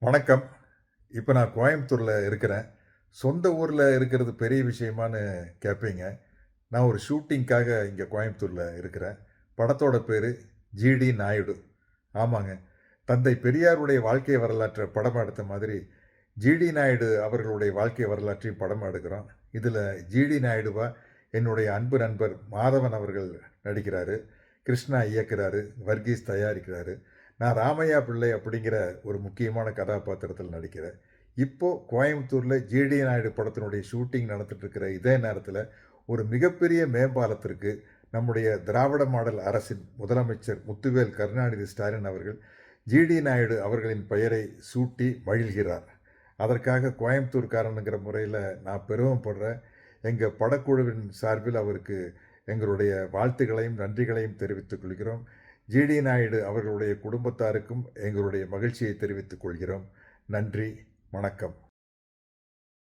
வணக்கம். இப்ப நான் கோயம்புத்தூர்ல இருக்கிறேன். சொந்த ஊர்ல இருக்கிறது பெரிய விஷயமான்னு கேட்பீங்க. நான் ஒரு ஷூட்டிங்க்காக இங்க கோயம்புத்தூர்ல இருக்கிறேன். படத்தோட பேரு ஜிடி நாயுடு. ஆமாங்க. தந்தை பெரியாருடைய வாழ்க்கை வரலாற்ற படமா எடுத்த மாதிரி, ஜிடி நாயுடு அவர்களுடைய வாழ்க்கை வரலாற்றையும் படமா எடுக்கிறோம். இதுல ஜிடி நாயுடுவா என்னுடைய அன்பு நண்பர் மாதவன் அவர்கள் நடிக்கிறாரு. கிருஷ்ணா இயக்குறாரு. வர்கீஸ் தயாரிக்கிறாரு. நான் ராமையா பிள்ளை அப்படிங்கிற ஒரு முக்கியமான கதாபாத்திரத்தில் நடிக்கிறேன். இப்போ கோயம்புத்தூர்ல ஜிடி நாயுடு படத்தினுடைய ஷூட்டிங் நடந்துட்டு இருக்கிற இதே நேரத்தில் ஒரு மிகப்பெரிய மேம்பாலத்திற்கு நம்முடைய திராவிட மாடல் அரசின் முதலமைச்சர் முத்துவேல் கருணாநிதி ஸ்டாலின் அவர்கள் ஜிடி நாயுடு அவர்களின் பெயரை சூட்டி மகிழ்கிறார். அதற்காக கோயம்புத்தூர்காரனுங்கிற முறையில் நான் பெருமைப்படுறேன். எங்கள் படக்குழுவின் சார்பில் அவருக்கு எங்களுடைய வாழ்த்துக்களையும் நன்றிகளையும் தெரிவித்துக் கொள்கிறோம். ஜிடி நாயுடு அவர்களுடைய குடும்பத்தாருக்கும் எங்களுடைய மகிழ்ச்சியை தெரிவித்துக் கொள்கிறோம். நன்றி, வணக்கம்.